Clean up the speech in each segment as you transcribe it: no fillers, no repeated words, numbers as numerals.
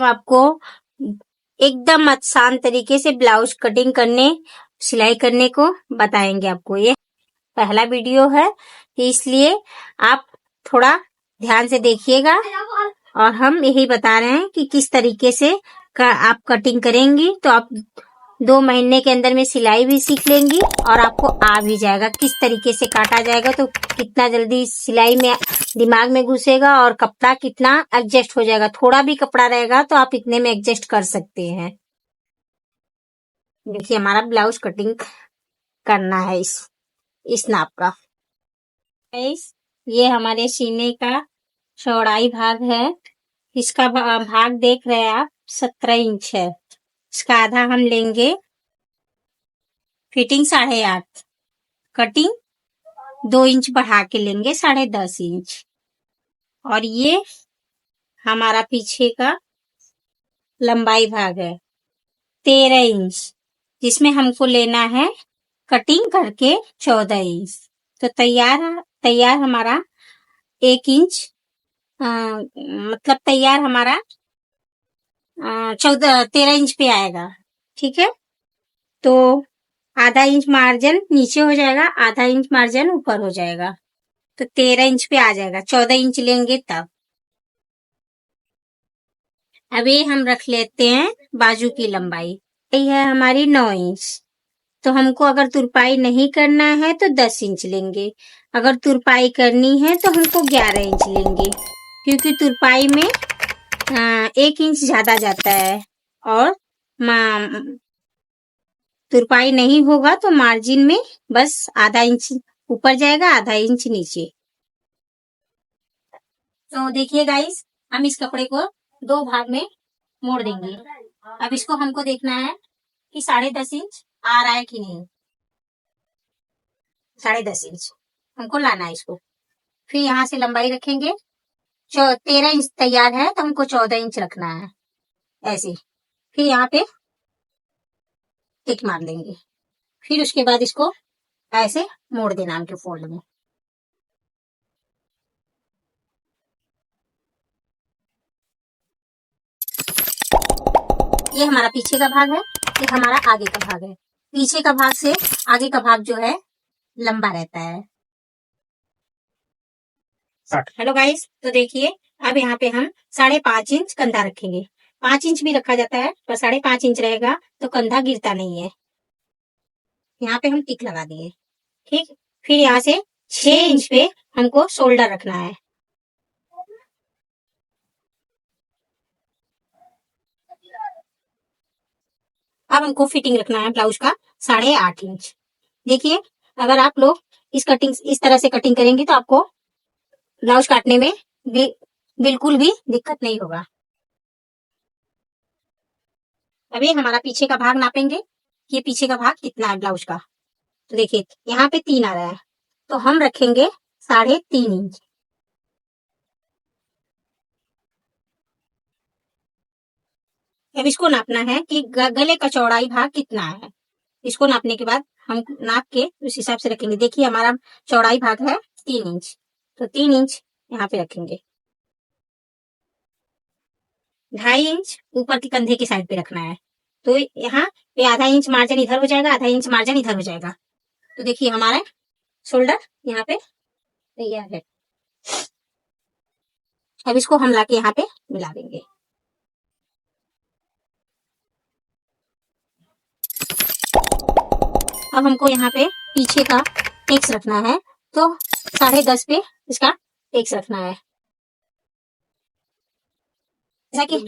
तो आपको एकदम आसान तरीके से ब्लाउज कटिंग करने, सिलाई करने को बताएंगे आपको। ये पहला वीडियो है, इसलिए आप थोड़ा ध्यान से देखिएगा। और हम यही बता रहे हैं कि किस तरीके से आप कटिंग करेंगी तो आप 2 महीने के अंदर में सिलाई भी सीख लेंगी और आपको आ भी जाएगा किस तरीके से काटा जाएगा, तो कितना जल्दी सिलाई में दिमाग में घुसेगा और कपड़ा कितना एडजस्ट हो जाएगा। थोड़ा भी कपड़ा रहेगा तो आप इतने में एडजस्ट कर सकते हैं। देखिए हमारा ब्लाउज कटिंग करना है इस नाप का। ये हमारे सीने का चौड़ाई भाग है। इसका भाग देख रहे हैं आप 17 इंच है। इसका आधा हम लेंगे, फिटिंग 8.5, कटिंग 2 इंच बढ़ा के लेंगे 10.5 इंच। और ये हमारा पीछे का लंबाई भाग है 13 इंच, जिसमें हमको लेना है कटिंग करके 14 इंच। तो तैयार हमारा 1 इंच मतलब तैयार हमारा 13 इंच पे आएगा। ठीक है, तो आधा इंच मार्जिन नीचे हो जाएगा, आधा इंच मार्जिन ऊपर हो जाएगा, तो 13 इंच पे आ जाएगा। 14 इंच लेंगे तब। अभी हम रख लेते हैं बाजू की लंबाई। ये है हमारी 9 इंच। तो हमको अगर तुरपाई नहीं करना है तो 10 इंच लेंगे, अगर तुरपाई करनी है तो हमको 11 इंच लेंगे, क्योंकि तुरपाई में 1 इंच ज्यादा जाता है और तुरपाई नहीं होगा तो मार्जिन में बस आधा इंच ऊपर जाएगा, आधा इंच नीचे। तो देखिए गाइस, हम इस कपड़े को 2 भाग में मोड़ देंगे। अब इसको हमको देखना है कि 10.5 इंच आ रहा है कि नहीं। 10.5 इंच हमको लाना है इसको। फिर यहाँ से लंबाई रखेंगे, 13 इंच तैयार है तो हमको 14 इंच रखना है ऐसे। फिर यहाँ पे टिक मार देंगे, फिर उसके बाद इसको ऐसे मोड़ देना हमके फोल्ड में। ये हमारा पीछे का भाग है, ये हमारा आगे का भाग है। पीछे का भाग से आगे का भाग जो है लंबा रहता है। हेलो गाइस, तो देखिए अब यहाँ पे हम 5.5 इंच कंधा रखेंगे। 5 इंच भी रखा जाता है पर 5.5 इंच रहेगा तो कंधा गिरता नहीं है। यहाँ पे हम टिक लगा दिए। ठीक, फिर यहाँ से 6 इंच पे हमको शोल्डर रखना है। अब हमको फिटिंग रखना है ब्लाउज का 8.5 इंच। देखिए अगर आप लोग इस तरह से कटिंग करेंगे तो आपको ब्लाउज काटने में बिल्कुल भी दिक्कत नहीं होगा। अभी हमारा पीछे का भाग नापेंगे, ये पीछे का भाग कितना है ब्लाउज का। तो देखिए यहाँ पे 3 आ रहा है तो हम रखेंगे 3.5 इंच। अब इसको नापना है कि गले का चौड़ाई भाग कितना है। इसको नापने के बाद हम नाप के उस हिसाब से रखेंगे। देखिए हमारा चौड़ाई भाग है 3 इंच, तो 3 इंच यहाँ पे रखेंगे। 2.5 इंच ऊपर की कंधे की साइड पे रखना है, तो यहाँ पे आधा इंच मार्जिन इधर हो जाएगा, आधा इंच मार्जिन इधर हो जाएगा। तो देखिए हमारा शोल्डर यहाँ पे तैयार है। अब इसको हम लाके यहाँ पे मिला देंगे। अब हमको यहाँ पे पीछे का टेक्स रखना है, तो 10.5 पे इसका टेक्स रखना है। जैसा कि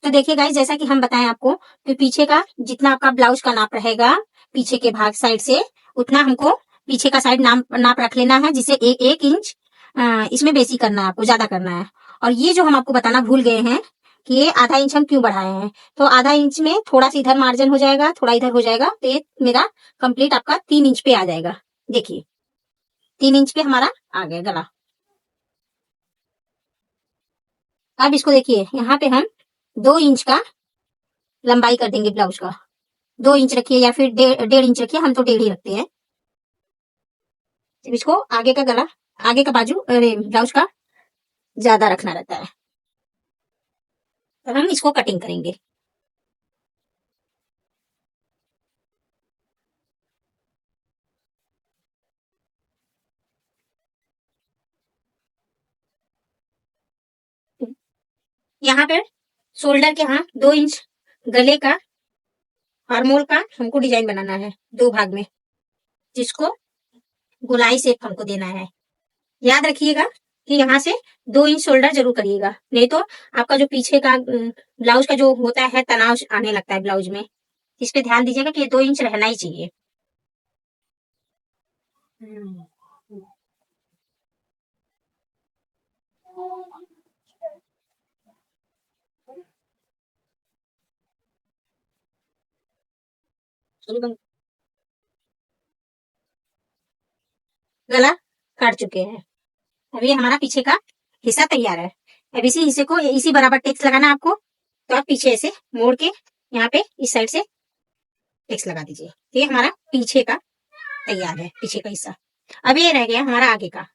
तो देखिए गाइस, जैसा कि हम बताएं आपको, तो पीछे का जितना आपका ब्लाउज का नाप रहेगा पीछे के भाग साइड से, उतना हमको पीछे का साइड नाप रख लेना है, जिसे 1 इंच इसमें बेसी करना है, आपको ज्यादा करना है। और ये जो हम आपको बताना भूल गए हैं कि ये आधा इंच हम क्यों बढ़ाए हैं, तो आधा इंच में थोड़ा सा इधर मार्जिन हो जाएगा, थोड़ा इधर हो जाएगा, तो ये मेरा कंप्लीट आपका 3 इंच पे आ जाएगा। देखिए 3 इंच पे हमारा आ गया गला। अब इसको देखिए यहाँ पे हम 2 इंच का लंबाई कर देंगे ब्लाउज का। 2 इंच रखिए या फिर 1.5 इंच रखिए, हम तो 1.5 ही रखते हैं। इसको आगे का गला, आगे का बाजू ब्लाउज का ज्यादा रखना रहता है। तो हम इसको कटिंग करेंगे। यहाँ पे शोल्डर के यहाँ 2 इंच गले का आर्मोल का हमको डिजाइन बनाना है 2 भाग में, जिसको गोलाई शेप हमको देना है। याद रखिएगा कि यहाँ से 2 इंच शोल्डर जरूर करिएगा, नहीं तो आपका जो पीछे का ब्लाउज का जो होता है तनाव आने लगता है ब्लाउज में। इस पे ध्यान दीजिएगा कि 2 इंच रहना ही चाहिए। गला काट चुके हैं। अब ये हमारा पीछे का हिस्सा तैयार है। अब इसी हिस्से को इसी बराबर टेक्स लगाना है आपको, तो आप पीछे ऐसे मोड़ के यहाँ पे इस साइड से टेक्स लगा दीजिए। ये हमारा पीछे का तैयार है, पीछे का हिस्सा। अब ये रह गया हमारा आगे का।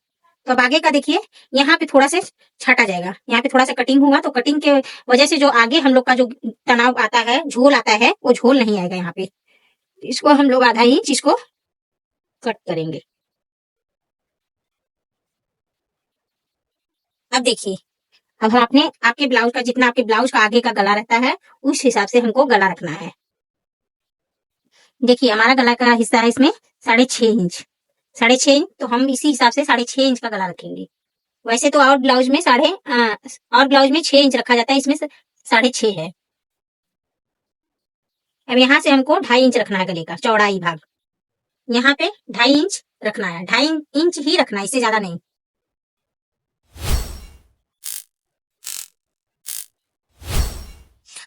तो अब आगे का देखिए, यहाँ पे थोड़ा सा छाटा जाएगा, यहाँ पे थोड़ा सा कटिंग हुआ, तो कटिंग के वजह से जो आगे हम लोग का जो तनाव आता है, झोल आता है, वो झोल नहीं आएगा यहाँ पे। इसको हम लोग आधा इंच इसको कट करेंगे। अब देखिए, अब हम अपने आपके ब्लाउज का जितना आपके ब्लाउज का आगे का गला रहता है उस हिसाब से हमको गला रखना है। देखिए हमारा गला का हिस्सा है इसमें 6.5 इंच, 6.5 इंच, तो हम इसी हिसाब से 6.5 इंच का गला रखेंगे। वैसे तो और ब्लाउज में 6 इंच रखा जाता है, इसमें 6.5 है। अब यहाँ से हमको 2.5 इंच रखना है गले का चौड़ाई भाग, यहाँ पे 2.5 इंच रखना है, 2.5 इंच ही रखना है, इससे ज्यादा नहीं।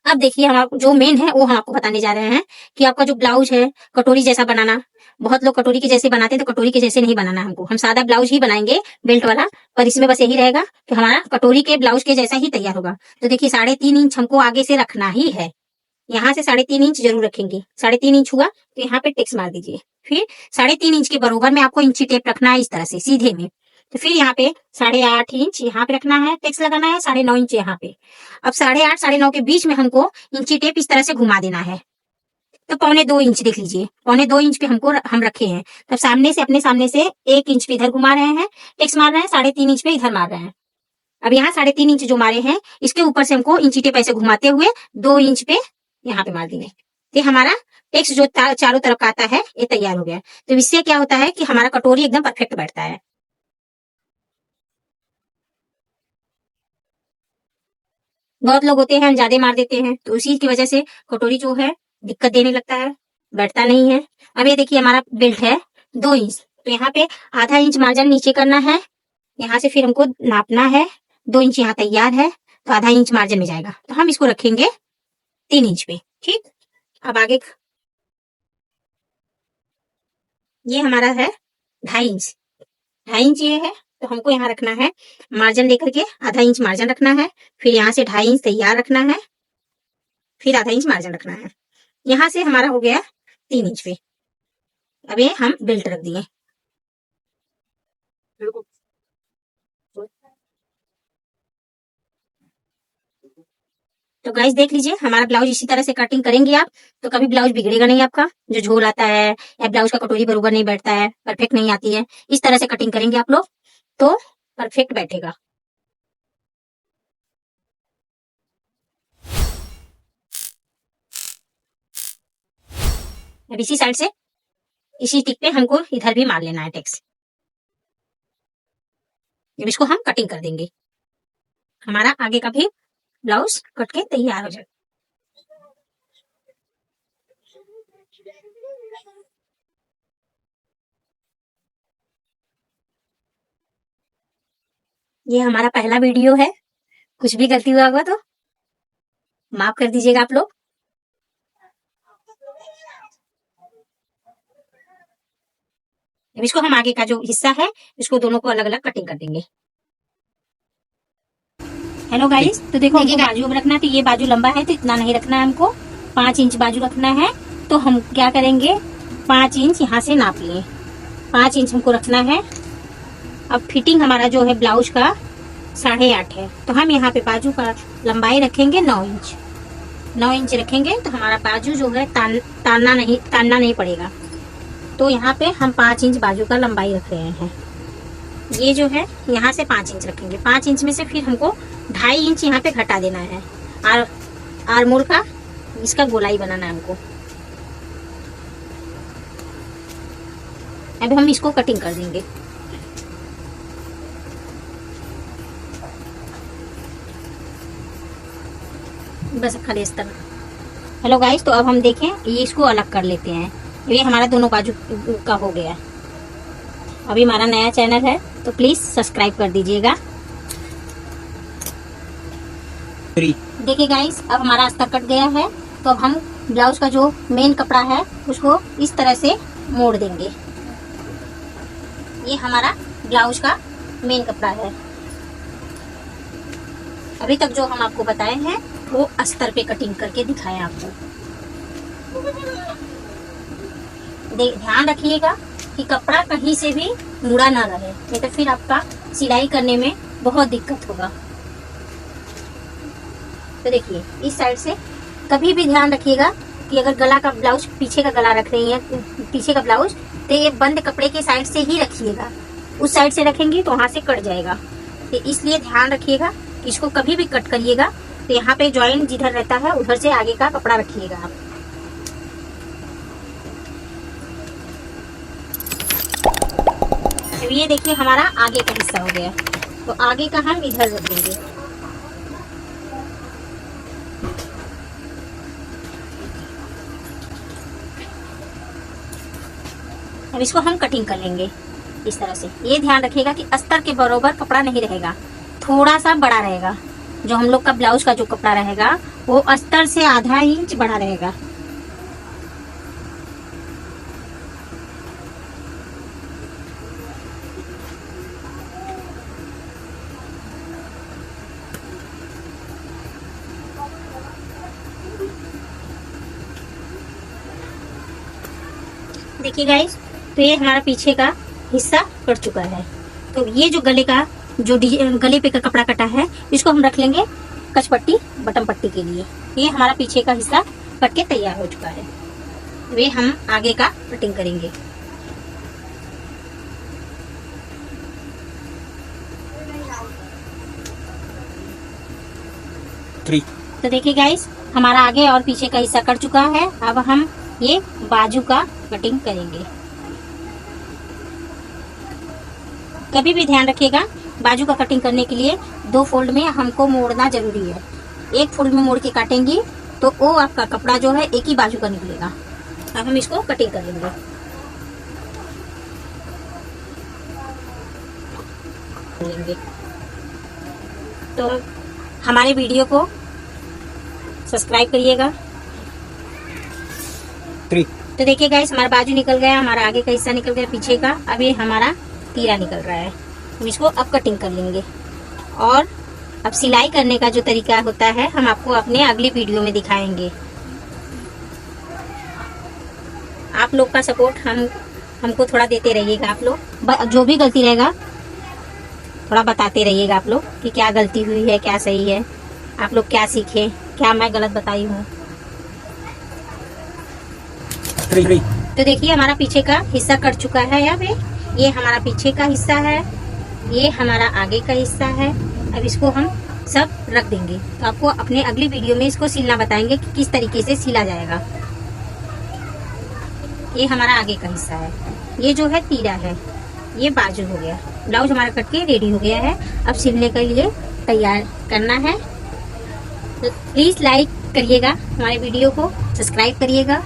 अब देखिए हम जो मेन है वो हम आपको बताने जा रहे हैं कि आपका जो ब्लाउज है कटोरी जैसा बनाना। बहुत लोग कटोरी के जैसे बनाते हैं, तो कटोरी के जैसे नहीं बनाना हमको, हम सादा ब्लाउज ही बनाएंगे बेल्ट वाला, पर इसमें बस यही रहेगा कि हमारा कटोरी के ब्लाउज के जैसा ही तैयार होगा। तो देखिए 3.5 इंच हमको आगे से रखना ही है, यहाँ से 3.5 इंच जरूर रखेंगे। 3.5 इंच हुआ तो यहाँ पे टेक्स मार दीजिए। फिर 3.5 इंच के बरोबर में आपको इंची टेप रखना है, इस तरह से सीधे में। तो फिर यहाँ पे 8.5 इंच यहाँ पे रखना है, टेक्स लगाना है 9.5 इंच यहाँ पे। अब 8.5 9.5 के बीच में हमको इंची टेप इस तरह से घुमा देना है। तो 2.25 इंच देख लीजिए, 2.25 इंच पे हमको हम रखे हैं। तब सामने से अपने सामने से 1 इंच पे इधर घुमा रहे हैं, टेक्स मार रहे हैं, 3.5 इंच पे इधर मार रहे हैं। अब यहाँ 3.5 इंच जो मारे हैं इसके ऊपर से हमको इंची टेप ऐसे घुमाते हुए 2 इंच पे यहाँ पे मार देंगे। तो हमारा टेक्स जो चारों तरफ का आता है ये तैयार हो गया। तो इससे क्या होता है कि हमारा कटोरी एकदम परफेक्ट बैठता है। बहुत लोग होते हैं ज्यादा मार देते हैं, तो उसी की वजह से कटोरी जो है दिक्कत देने लगता है, बैठता नहीं है। अब ये देखिए हमारा बेल्ट है 2 इंच, तो यहाँ पे आधा इंच मार्जिन नीचे करना है, यहाँ से फिर हमको नापना है। 2 इंच यहाँ तैयार है, तो आधा इंच मार्जिन में जाएगा, तो हम इसको रखेंगे 3 इंच पे। ठीक, अब आगे ये हमारा है 2.5 इंच, 2.5 इंच ये है, तो हमको यहाँ रखना है मार्जिन लेकर के आधा इंच मार्जिन रखना है, फिर यहाँ से 2.5 इंच तैयार रखना है, फिर आधा इंच मार्जिन रखना है। यहाँ से हमारा हो गया 3 इंच पे। अब ये हम बेल्ट रख दिए। तो गाइस देख लीजिए हमारा ब्लाउज इसी तरह से कटिंग करेंगे आप, तो कभी ब्लाउज बिगड़ेगा नहीं आपका। जो झोल आता है या ब्लाउज का कटोरी बरोबर नहीं बैठता है, परफेक्ट नहीं आती है, इस तरह से कटिंग करेंगे आप लोग तो परफेक्ट बैठेगा। अब इसी साइड से इसी टिक पे हमको इधर भी मार लेना है टेक्स। अब इसको हम कटिंग कर देंगे, हमारा आगे का भी ब्लाउज कट के तैयार हो जाएगा। ये हमारा पहला वीडियो है, कुछ भी गलती हुआ होगा तो माफ कर दीजिएगा आप लोग। अब इसको हम आगे का जो हिस्सा है इसको दोनों को अलग अलग कटिंग कर देंगे। हेलो गाइस, तो देखो हमको बाजू में रखना है, तो ये बाजू लंबा है तो इतना नहीं रखना है हमको, 5 इंच बाजू रखना है। तो हम क्या करेंगे, 5 इंच यहाँ से नाप लिए, 5 इंच हमको रखना है। अब फिटिंग हमारा जो है ब्लाउज का 8.5 है, तो हम यहाँ पे बाजू का लंबाई रखेंगे 9 इंच। 9 इंच रखेंगे तो हमारा बाजू जो है तानना नहीं पड़ेगा। तो यहाँ पे हम 5 इंच बाजू का लंबाई रख रहे हैं। ये जो है यहाँ से 5 इंच रखेंगे। 5 इंच में से फिर हमको 2.5 इंच यहाँ पे घटा देना है। और आर्मोल का इसका गोलाई बनाना है हमको। अब हम इसको कटिंग कर देंगे। बस खाली इस तरह। हेलो गाइस, तो अब हम देखें ये इसको अलग कर लेते हैं। ये हमारा दोनों बाजू का हो गया। अभी हमारा नया चैनल है तो प्लीज सब्सक्राइब कर दीजिएगा। देखिए गाइस, अब हमारा अस्तर कट गया है। तो अब हम ब्लाउज का जो मेन कपड़ा है उसको इस तरह से मोड़ देंगे। ये हमारा ब्लाउज का मेन कपड़ा है। अभी तक जो हम आपको बताए हैं वो अस्तर पे कटिंग करके दिखाए आपको। ध्यान रखिएगा कि कपड़ा कहीं से भी मुड़ा ना रहे, नहीं तो फिर आपका सिलाई करने में बहुत दिक्कत होगा। तो देखिए, इस साइड से कभी भी ध्यान रखिएगा कि अगर गला का ब्लाउज पीछे का गला रख रही है, पीछे का ब्लाउज, तो ये बंद कपड़े के साइड से ही रखिएगा। उस साइड से रखेंगे तो वहां से कट जाएगा। तो इसलिए ध्यान रखिएगा, इसको कभी भी कट करिएगा तो यहाँ पे जॉइंट जिधर रहता है उधर से आगे का कपड़ा रखिएगा आप। अब ये देखिए हमारा आगे का हिस्सा हो गया, तो आगे का हम इधर रख देंगे। अब इसको हम कटिंग कर लेंगे इस तरह से। ये ध्यान रखिएगा कि अस्तर के बराबर कपड़ा नहीं रहेगा, थोड़ा सा बड़ा रहेगा। जो हम लोग का ब्लाउज का जो कपड़ा रहेगा वो अस्तर से आधा इंच बड़ा रहेगा। देखिए गाइस, तो ये हमारा पीछे का हिस्सा कट चुका है। तो ये जो गले का जो गले पे का कपड़ा कटा है इसको हम रख लेंगे कचपट्टी बटन पट्टी के लिए। ये हमारा पीछे का हिस्सा कट के तैयार हो चुका है। वे हम आगे का कटिंग करेंगे। तो देखिए गाइस, हमारा आगे और पीछे का हिस्सा कट चुका है। अब हम ये बाजू का कटिंग करेंगे। कभी भी ध्यान रखिएगा, बाजू का कटिंग करने के लिए 2 फोल्ड में हमको मोड़ना जरूरी है। एक फोल्ड में मोड़ के काटेंगे तो वो आपका कपड़ा जो है एक ही बाजू का निकलेगा। अब हम इसको कटिंग कर लेंगे। तो हमारे वीडियो को सब्सक्राइब करिएगा। तो देखिए गाइस, हमारा बाजू निकल गया, हमारा आगे का हिस्सा निकल गया पीछे का। अभी हमारा तीरा निकल रहा है। हम इसको अब कटिंग कर लेंगे। और अब सिलाई करने का जो तरीका होता है हम आपको अपने अगली वीडियो में दिखाएंगे। आप लोग का सपोर्ट हमको थोड़ा देते रहिएगा। आप लोग जो भी गलती रहेगा थोड़ा बताते रहिएगा आप लोग कि क्या गलती हुई है, क्या सही है, आप लोग क्या सीखे, क्या मैं गलत बताई हूँ। तो देखिए, हमारा पीछे का हिस्सा कट चुका है। यहाँ पे ये हमारा पीछे का हिस्सा है, ये हमारा आगे का हिस्सा है। अब इसको हम सब रख देंगे। तो आपको अपने अगली वीडियो में इसको सिलना बताएंगे कि किस तरीके से सिला जाएगा। ये हमारा आगे का हिस्सा है, ये जो है तीरा है, ये बाजू हो गया। ब्लाउज हमारा कट के रेडी हो गया है। अब सिलने के लिए तैयार करना है। तो प्लीज लाइक करिएगा, हमारे वीडियो को सब्सक्राइब करिएगा।